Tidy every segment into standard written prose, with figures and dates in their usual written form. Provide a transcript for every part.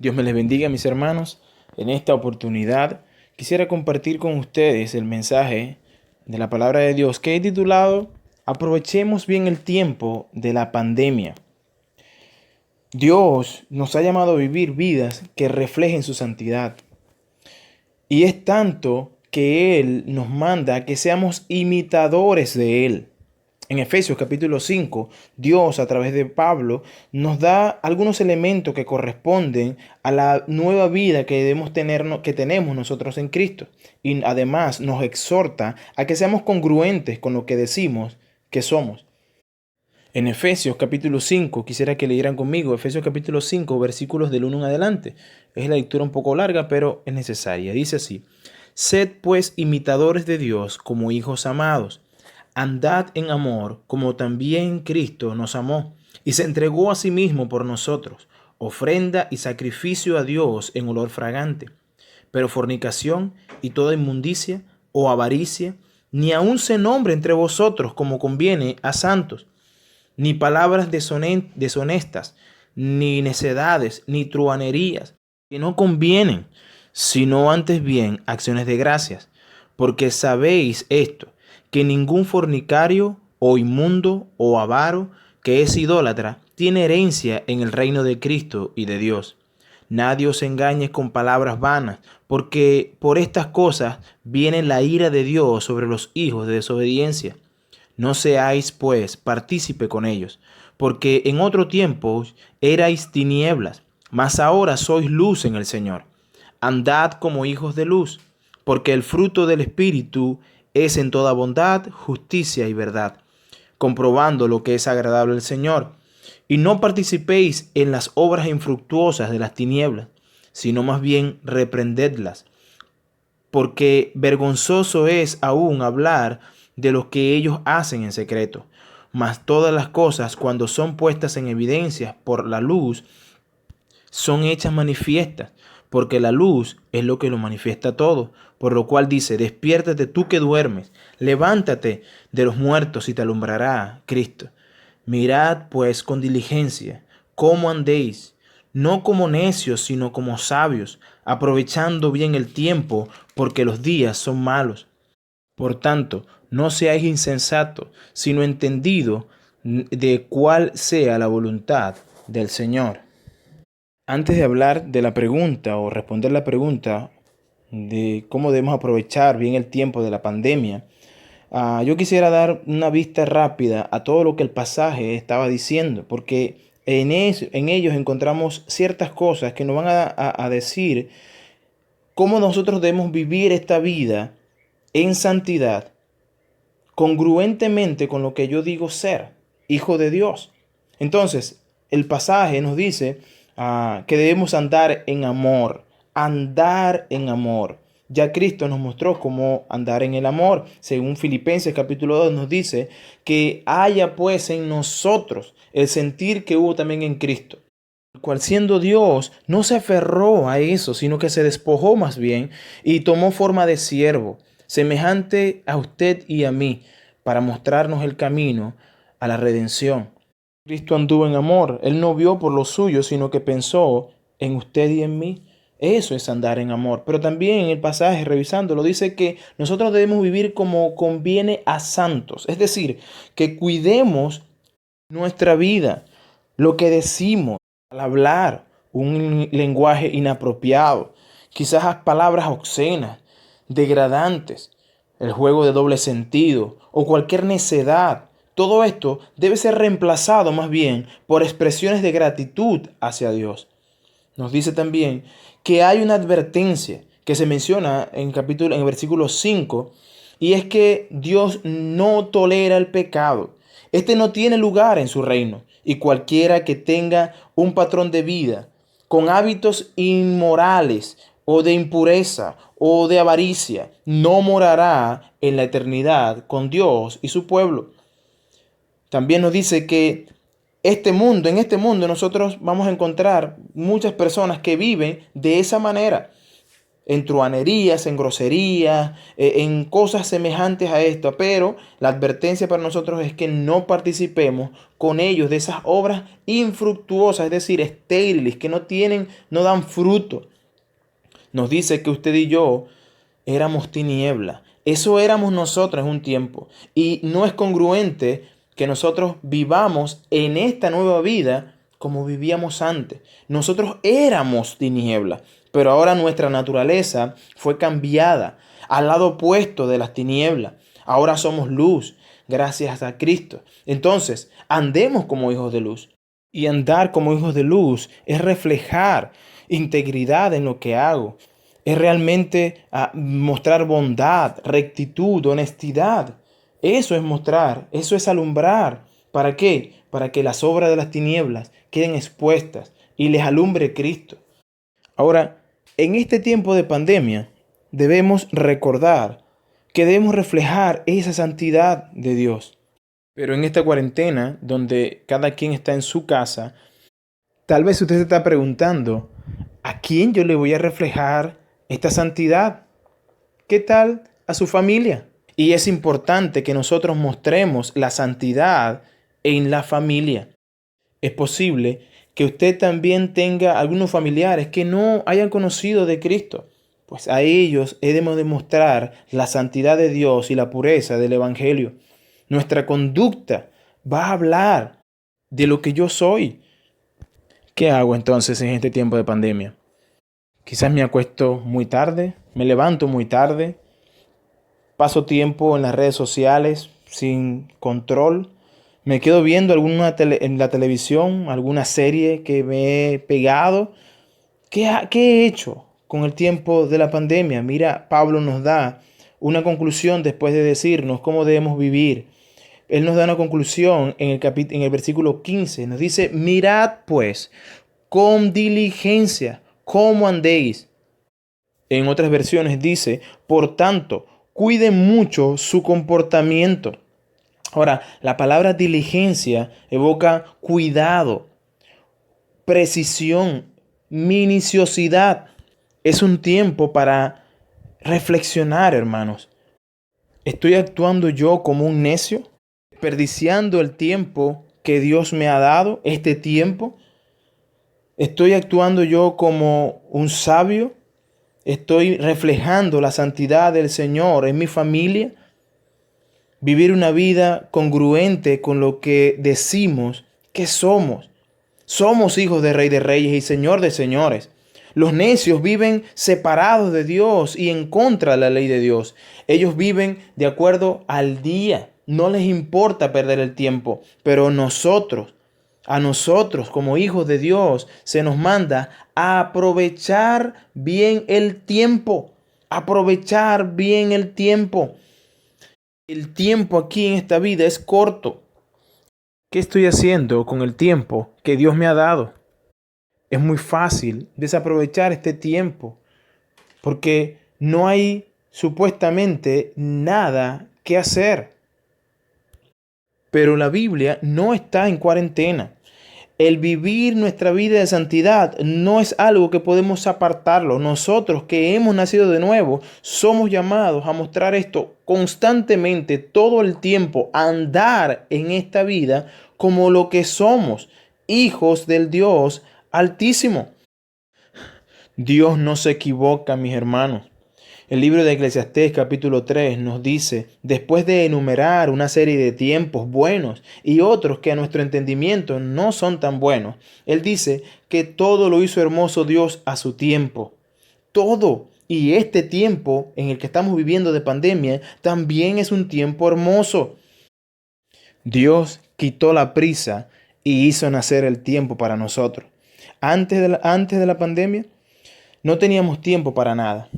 Dios me les bendiga, mis hermanos. En esta oportunidad quisiera compartir con ustedes el mensaje de la palabra de Dios que he titulado Aprovechemos bien el tiempo de la pandemia. Dios nos ha llamado a vivir vidas que reflejen su santidad. Y es tanto que Él nos manda a que seamos imitadores de Él. En Efesios capítulo 5, Dios a través de Pablo nos da algunos elementos que corresponden a la nueva vida que debemos tener, que tenemos nosotros en Cristo. Y además nos exhorta a que seamos congruentes con lo que decimos que somos. En Efesios capítulo 5, quisiera que leyeran conmigo, Efesios capítulo 5, versículos del 1 en adelante. Es la lectura un poco larga, pero es necesaria. Dice así: Sed pues imitadores de Dios como hijos amados. Andad en amor, como también Cristo nos amó, y se entregó a sí mismo por nosotros, ofrenda y sacrificio a Dios en olor fragante. Pero fornicación y toda inmundicia o avaricia, ni aun se nombre entre vosotros como conviene a santos, ni palabras deshonestas, ni necedades, ni truhanerías, que no convienen, sino antes bien acciones de gracias. Porque sabéis esto, que ningún fornicario, o inmundo, o avaro, que es idólatra, tiene herencia en el reino de Cristo y de Dios. Nadie os engañe con palabras vanas, porque por estas cosas viene la ira de Dios sobre los hijos de desobediencia. No seáis, pues, partícipe con ellos, porque en otro tiempo erais tinieblas, mas ahora sois luz en el Señor. Andad como hijos de luz, porque el fruto del Espíritu es en toda bondad, justicia y verdad, comprobando lo que es agradable al Señor. Y no participéis en las obras infructuosas de las tinieblas, sino más bien reprendedlas, porque vergonzoso es aún hablar de lo que ellos hacen en secreto. Mas todas las cosas, cuando son puestas en evidencia por la luz, son hechas manifiestas, porque la luz es lo que lo manifiesta todo. Por lo cual dice: despiértate tú que duermes, levántate de los muertos y te alumbrará Cristo. Mirad pues con diligencia cómo andéis, no como necios, sino como sabios, aprovechando bien el tiempo, porque los días son malos. Por tanto, no seáis insensatos, sino entendidos de cuál sea la voluntad del Señor. Antes de hablar de la pregunta o responder la pregunta de cómo debemos aprovechar bien el tiempo de la pandemia, yo quisiera dar una vista rápida a todo lo que el pasaje estaba diciendo, porque en ellos encontramos ciertas cosas que nos van a decir cómo nosotros debemos vivir esta vida en santidad, congruentemente con lo que yo digo ser, hijo de Dios. Entonces, el pasaje nos dice que debemos andar en amor. Ya Cristo nos mostró cómo andar en el amor. Según Filipenses capítulo 2 nos dice que haya pues en nosotros el sentir que hubo también en Cristo, el cual siendo Dios no se aferró a eso, sino que se despojó más bien y tomó forma de siervo, semejante a usted y a mí, para mostrarnos el camino a la redención. Cristo anduvo en amor. Él no vio por lo suyo, sino que pensó en usted y en mí. Eso es andar en amor. Pero también en el pasaje, revisándolo, dice que nosotros debemos vivir como conviene a santos. Es decir, que cuidemos nuestra vida, lo que decimos al hablar, un lenguaje inapropiado, quizás las palabras obscenas, degradantes, el juego de doble sentido o cualquier necedad. Todo esto debe ser reemplazado más bien por expresiones de gratitud hacia Dios. Nos dice también que hay una advertencia que se menciona en el versículo 5, y es que Dios no tolera el pecado. Este no tiene lugar en su reino, y cualquiera que tenga un patrón de vida con hábitos inmorales o de impureza o de avaricia no morará en la eternidad con Dios y su pueblo. También nos dice que en este mundo nosotros vamos a encontrar muchas personas que viven de esa manera. en truhanerías, en groserías, en cosas semejantes a esto. Pero la advertencia para nosotros es que no participemos con ellos de esas obras infructuosas, es decir, estériles, que no dan fruto. Nos dice que usted y yo éramos tiniebla. Eso éramos nosotros en un tiempo. Y no es congruente que nosotros vivamos en esta nueva vida como vivíamos antes. Nosotros éramos tiniebla, pero ahora nuestra naturaleza fue cambiada al lado opuesto de las tinieblas. Ahora somos luz, gracias a Cristo. Entonces, andemos como hijos de luz. Y andar como hijos de luz es reflejar integridad en lo que hago. Es realmente mostrar bondad, rectitud, honestidad. Eso es mostrar, eso es alumbrar. ¿Para qué? Para que las obras de las tinieblas queden expuestas y les alumbre Cristo. Ahora, en este tiempo de pandemia, debemos recordar que debemos reflejar esa santidad de Dios. Pero en esta cuarentena, donde cada quien está en su casa, tal vez usted se está preguntando, ¿a quién yo le voy a reflejar esta santidad? ¿Qué tal a su familia? Y es importante que nosotros mostremos la santidad en la familia. Es posible que usted también tenga algunos familiares que no hayan conocido de Cristo. Pues a ellos debemos demostrar la santidad de Dios y la pureza del Evangelio. Nuestra conducta va a hablar de lo que yo soy. ¿Qué hago entonces en este tiempo de pandemia? Quizás me acuesto muy tarde, me levanto muy tarde, paso tiempo en las redes sociales sin control, me quedo viendo en la televisión alguna serie que me he pegado. ¿Qué he hecho con el tiempo de la pandemia? Mira, Pablo nos da una conclusión después de decirnos cómo debemos vivir. Él nos da una conclusión en el versículo 15. Nos dice, mirad pues con diligencia cómo andéis. En otras versiones dice, por tanto, cuiden mucho su comportamiento. Ahora, la palabra diligencia evoca cuidado, precisión, minuciosidad. Es un tiempo para reflexionar, hermanos. ¿Estoy actuando yo como un necio? ¿Desperdiciando el tiempo que Dios me ha dado, este tiempo? ¿Estoy actuando yo como un sabio? ¿Estoy reflejando la santidad del Señor en mi familia? Vivir una vida congruente con lo que decimos que somos. Somos hijos de Rey de Reyes y Señor de Señores. Los necios viven separados de Dios y en contra de la ley de Dios. Ellos viven de acuerdo al día. No les importa perder el tiempo. Pero a nosotros como hijos de Dios, se nos manda a aprovechar bien el tiempo. Aprovechar bien el tiempo. El tiempo aquí en esta vida es corto. ¿Qué estoy haciendo con el tiempo que Dios me ha dado? Es muy fácil desaprovechar este tiempo porque no hay supuestamente nada que hacer. Pero la Biblia no está en cuarentena. El vivir nuestra vida de santidad no es algo que podemos apartarlo. Nosotros que hemos nacido de nuevo somos llamados a mostrar esto constantemente, todo el tiempo, a andar en esta vida como lo que somos, hijos del Dios Altísimo. Dios no se equivoca, mis hermanos. El libro de Eclesiastés capítulo 3 nos dice, después de enumerar una serie de tiempos buenos y otros que a nuestro entendimiento no son tan buenos, Él dice que todo lo hizo hermoso Dios a su tiempo. Todo. Y este tiempo en el que estamos viviendo de pandemia también es un tiempo hermoso. Dios quitó la prisa y hizo nacer el tiempo para nosotros. Antes de la pandemia no teníamos tiempo para nada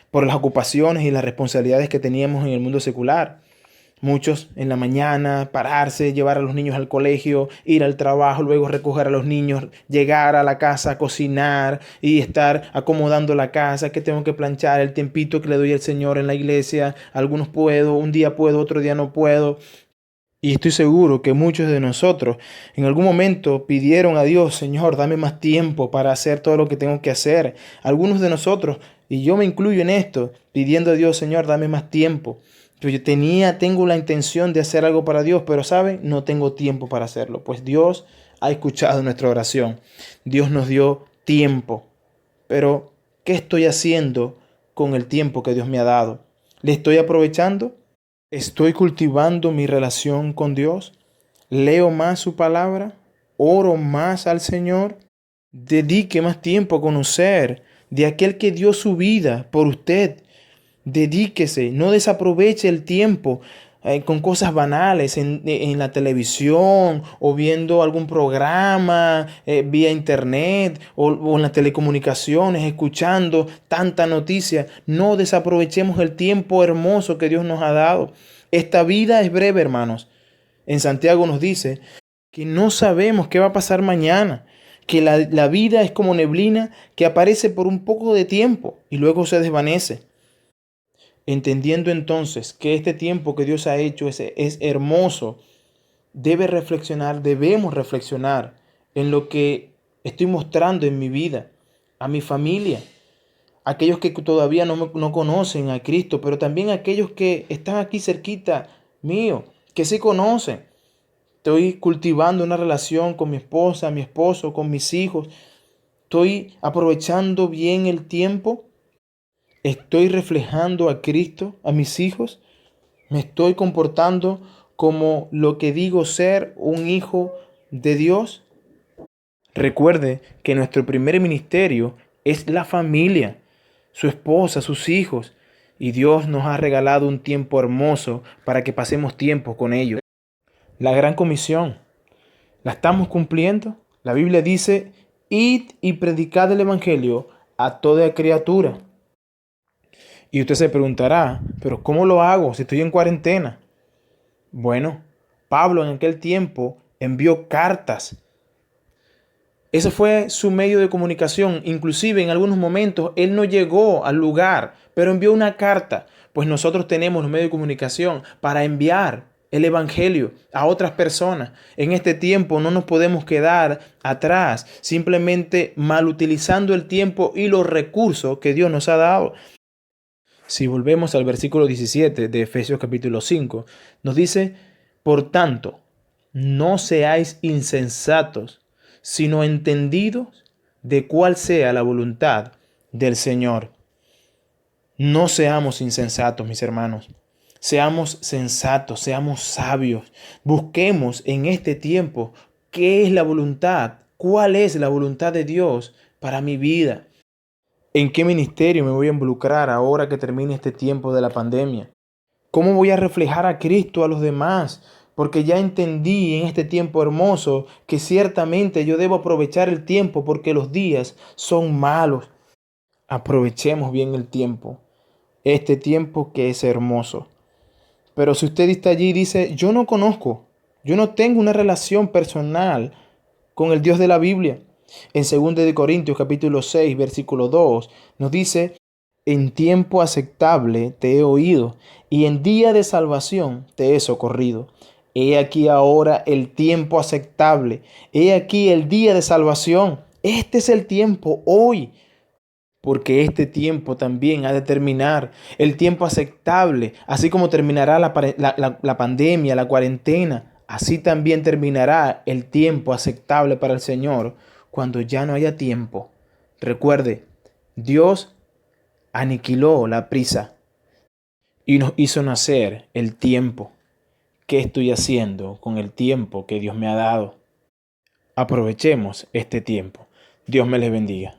por las ocupaciones y las responsabilidades que teníamos en el mundo secular. Muchos en la mañana, pararse, llevar a los niños al colegio, ir al trabajo, luego recoger a los niños, llegar a la casa, cocinar y estar acomodando la casa, que tengo que planchar, el tiempito que le doy al Señor en la iglesia. Algunos puedo, un día puedo, otro día no puedo. Y estoy seguro que muchos de nosotros en algún momento pidieron a Dios, Señor, dame más tiempo para hacer todo lo que tengo que hacer. Algunos de nosotros, y yo me incluyo en esto, pidiendo a Dios, Señor, dame más tiempo. Tengo la intención de hacer algo para Dios, pero ¿saben? No tengo tiempo para hacerlo. Pues Dios ha escuchado nuestra oración. Dios nos dio tiempo. Pero, ¿qué estoy haciendo con el tiempo que Dios me ha dado? ¿Le estoy aprovechando? ¿Estoy cultivando mi relación con Dios? ¿Leo más su palabra? ¿Oro más al Señor? Dedique más tiempo a conocer de aquel que dio su vida por usted. Dedíquese, no desaproveche el tiempo con cosas banales en la televisión o viendo algún programa vía internet o en las telecomunicaciones, escuchando tanta noticia. No desaprovechemos el tiempo hermoso que Dios nos ha dado. Esta vida es breve, hermanos. En Santiago nos dice que no sabemos qué va a pasar mañana, que la vida es como neblina que aparece por un poco de tiempo y luego se desvanece. Entendiendo entonces que este tiempo que Dios ha hecho es hermoso, debemos reflexionar en lo que estoy mostrando en mi vida, a mi familia, aquellos que todavía no conocen a Cristo, pero también aquellos que están aquí cerquita mío, que sí conocen. Estoy cultivando una relación con mi esposa, mi esposo, con mis hijos. Estoy aprovechando bien el tiempo. ¿Estoy reflejando a Cristo a mis hijos? ¿Me estoy comportando como lo que digo ser un hijo de Dios? Recuerde que nuestro primer ministerio es la familia, su esposa, sus hijos, y Dios nos ha regalado un tiempo hermoso para que pasemos tiempo con ellos. La gran comisión, ¿la estamos cumpliendo? La Biblia dice, id y predicad el evangelio a toda criatura. Y usted se preguntará, pero ¿cómo lo hago si estoy en cuarentena? Bueno, Pablo en aquel tiempo envió cartas. Ese fue su medio de comunicación. Inclusive en algunos momentos él no llegó al lugar, pero envió una carta. Pues nosotros tenemos los medios de comunicación para enviar el evangelio a otras personas. En este tiempo no nos podemos quedar atrás, simplemente mal utilizando el tiempo y los recursos que Dios nos ha dado. Si volvemos al versículo 17 de Efesios capítulo 5, nos dice, por tanto, no seáis insensatos, sino entendidos de cuál sea la voluntad del Señor. No seamos insensatos, mis hermanos. Seamos sensatos, seamos sabios. Busquemos en este tiempo qué es la voluntad, cuál es la voluntad de Dios para mi vida. ¿En qué ministerio me voy a involucrar ahora que termine este tiempo de la pandemia? ¿Cómo voy a reflejar a Cristo a los demás? Porque ya entendí en este tiempo hermoso que ciertamente yo debo aprovechar el tiempo porque los días son malos. Aprovechemos bien el tiempo, este tiempo que es hermoso. Pero si usted está allí y dice, yo no conozco, yo no tengo una relación personal con el Dios de la Biblia. En 2 de Corintios capítulo 6, versículo 2, nos dice, en tiempo aceptable te he oído y en día de salvación te he socorrido. He aquí ahora el tiempo aceptable. He aquí el día de salvación. Este es el tiempo hoy. Porque este tiempo también ha de terminar, el tiempo aceptable, así como terminará la pandemia, la cuarentena, así también terminará el tiempo aceptable para el Señor cuando ya no haya tiempo. Recuerde, Dios aniquiló la prisa y nos hizo nacer el tiempo. ¿Qué estoy haciendo con el tiempo que Dios me ha dado? Aprovechemos este tiempo. Dios me les bendiga.